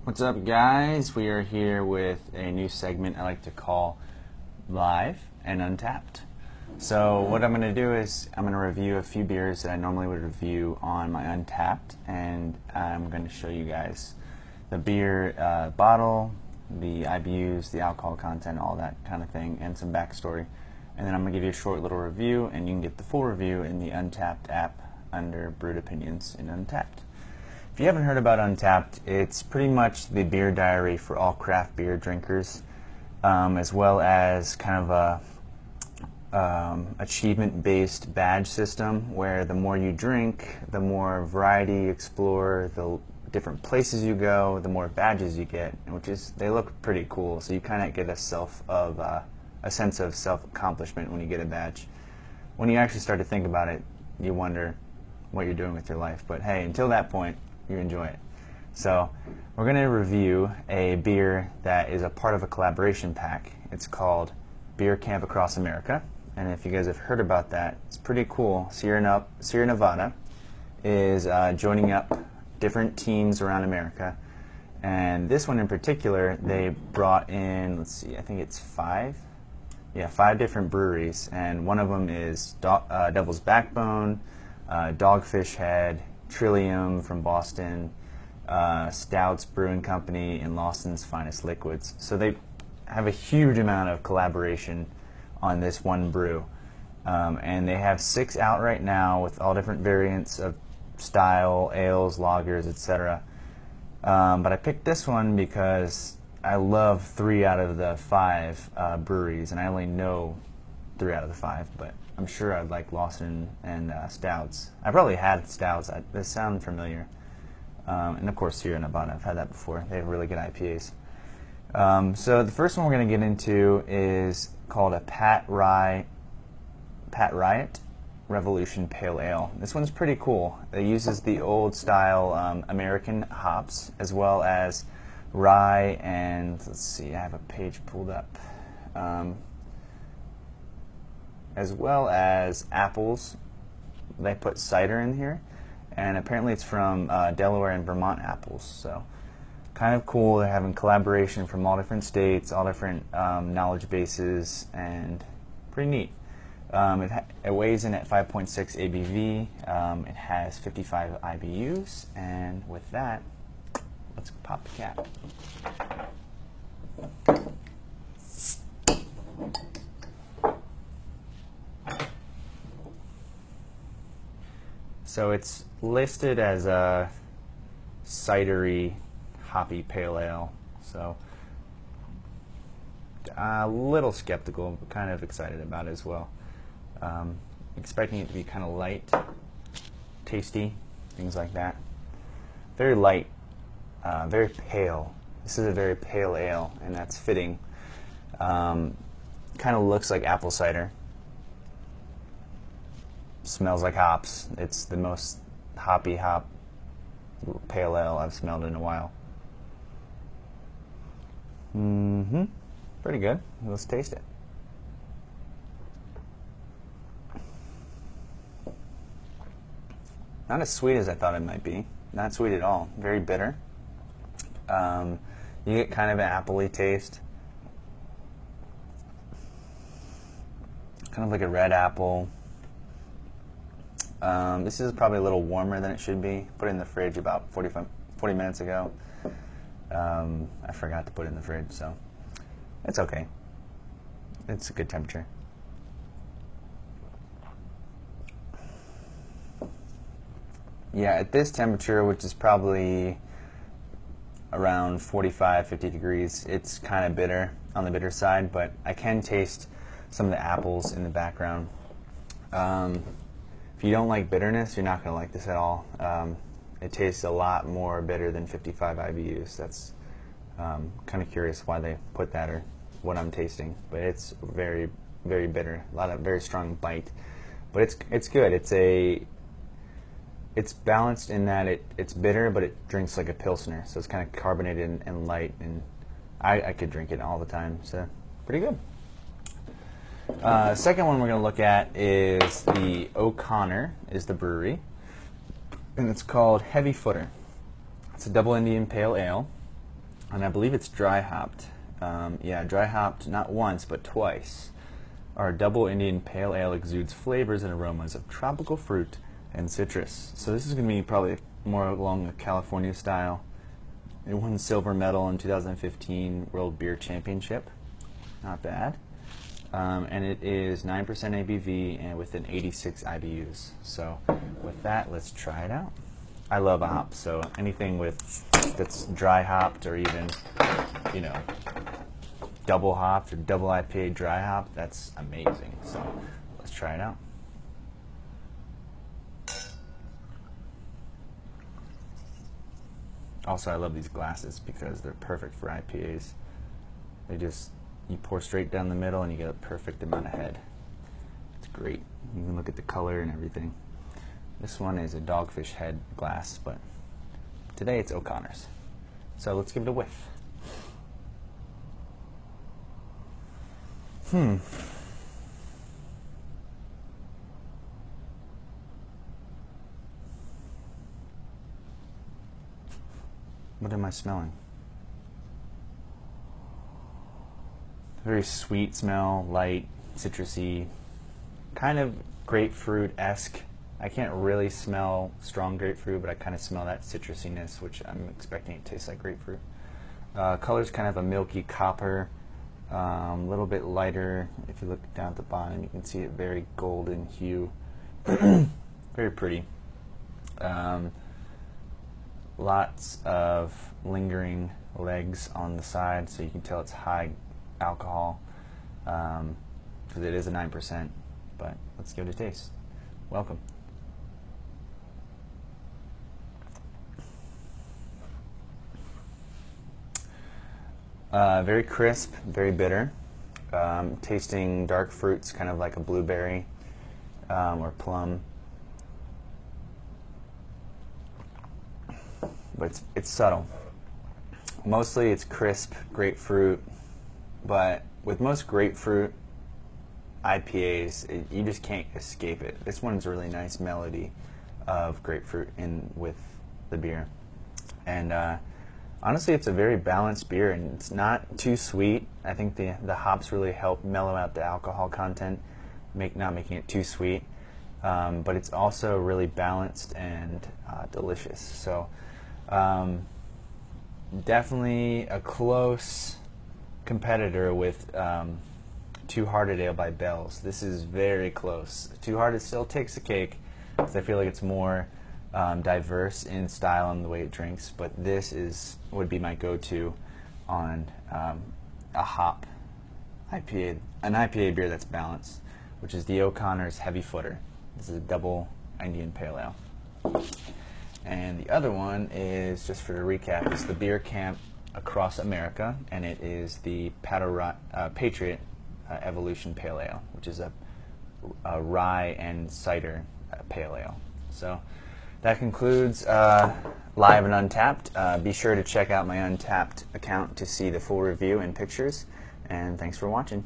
What's up, guys? We are here with a new segment I like to call Live and Untapped. So what I'm going to do is I'm going to review a few beers that I normally would review on my Untapped, and I'm going to show you guys the beer bottle, the IBUs, the alcohol content, all that kind of thing, and some backstory. And then I'm going to give you a short little review, and you can get the full review in the Untapped app under Brewedopinions in Untapped. If you haven't heard about Untapped, it's pretty much the beer diary for all craft beer drinkers, as well as kind of a achievement-based badge system where the more you drink, the more variety you explore, the different places you go, the more badges you get, they look pretty cool. So you kind of get a sense of self-accomplishment when you get a badge. When you actually start to think about it, you wonder what you're doing with your life. But hey, until that point, you enjoy it. So we're going to review a beer that is a part of a collaboration pack. It's called Beer Camp Across America, and if you guys have heard about that, it's pretty cool. Sierra Nivada is joining up different teams around America, and this one in particular, they brought in, let's see, I think it's five different breweries, and one of them is Devil's Backbone, DogFishHead, Trillium from Boston, Stoudts Brewing Company, and Lawson's Finest Liquids. So they have a huge amount of collaboration on this one brew. And they have 6 out right now with all different variants of style, ales, lagers, etc. But I picked this one because I love 3 out of the 5 breweries, and I only know 3 out of the 5, but I'm sure I'd like Lawson and Stoudts. I probably had Stoudts. They sound familiar. And of course, Sierra Nivada. I've had that before. They have really good IPAs. So the first one we're going to get into is called a Pat-Rye-Ot Revolution Pale Ale. This one's pretty cool. It uses the old style American hops as well as rye and, let's see, I have a page pulled up. As well as apples. They put cider in here, and apparently it's from Delaware and Vermont apples. So kind of cool. They're having collaboration from all different states, all different knowledge bases, and pretty neat. It weighs in at 5.6 ABV. It has 55 IBUs, and with that, let's pop the cap. So it's listed as a cidery, hoppy pale ale. So a little skeptical, but kind of excited about it as well. Expecting it to be kind of light, tasty, things like that. Very light, very pale. This is a very pale ale, and that's fitting. Kind of looks like apple cider. Smells like hops. It's the most hoppy hop pale ale I've smelled in a while. Pretty good. Let's taste it. Not as sweet as I thought it might be. Not sweet at all. Very bitter. You get kind of an appley taste. Kind of like a red apple. This is probably a little warmer than it should be. Put it in the fridge about 40 minutes ago. I forgot to put it in the fridge, so it's okay. It's a good temperature. Yeah, at this temperature, which is probably around 45, 50 degrees, it's kind of bitter, on the bitter side, but I can taste some of the apples in the background. If you don't like bitterness, you're not going to like this at all. It tastes a lot more bitter than 55 IBUs. That's kind of curious why they put that or what I'm tasting, but it's very, very bitter. A lot of very strong bite, but it's good. It's balanced in that it's bitter, but it drinks like a Pilsner, so it's kind of carbonated and light, and I could drink it all the time, so pretty good. Second one we're going to look at is the O'Connor, is the brewery, and it's called Heavy Footer. It's a double Indian pale ale. and I believe it's dry hopped. Yeah, dry hopped not once but twice. Our double Indian Pale Ale exudes flavors and aromas of tropical fruit and citrus. So this is going to be probably more along the California style. It won silver medal in 2015 World Beer Championship. Not bad. And it is 9% ABV and with an 86 IBUs. So with that, let's try it out. I love hops, so anything that's dry hopped or even, you know, double hopped or double IPA dry hop, that's amazing. So let's try it out. Also, I love these glasses because they're perfect for IPAs. You pour straight down the middle and you get a perfect amount of head. It's great. You can look at the color and everything. This one is a DogFishHead glass, but today it's O'Connor's. So let's give it a whiff. What am I smelling? Very sweet smell, light, citrusy, kind of grapefruit-esque. I can't really smell strong grapefruit, but I kind of smell that citrusiness, which I'm expecting it to taste like grapefruit. Color's kind of a milky copper, a little bit lighter. If you look down at the bottom, you can see it very golden hue. Very pretty. Lots of lingering legs on the side, so you can tell it's high alcohol, because it is a 9%, but let's give it a taste. Welcome. Very crisp, very bitter. Tasting dark fruits, kind of like a blueberry or plum. But it's subtle. Mostly it's crisp grapefruit, but with most grapefruit IPAs, you just can't escape it. This one's a really nice melody of grapefruit in with the beer. And honestly, it's a very balanced beer, and it's not too sweet. I think the hops really help mellow out the alcohol content, not making it too sweet. But it's also really balanced and delicious. So definitely a close competitor with Two Hearted Ale by Bell's. This is very close. Two Hearted still takes the cake because I feel like it's more diverse in style and the way it drinks, but this would be my go-to on a hop IPA, an IPA beer that's balanced, which is the O'Connor's Heavy Footer. This is a double Indian Pale Ale. And the other one is, just for the recap, is the Beer Camp Across America, and it is the Patriot Evolution Pale Ale, which is a rye and cider pale ale. So that concludes Live and Untapped. Be sure to check out my Untapped account to see the full review and pictures, and thanks for watching.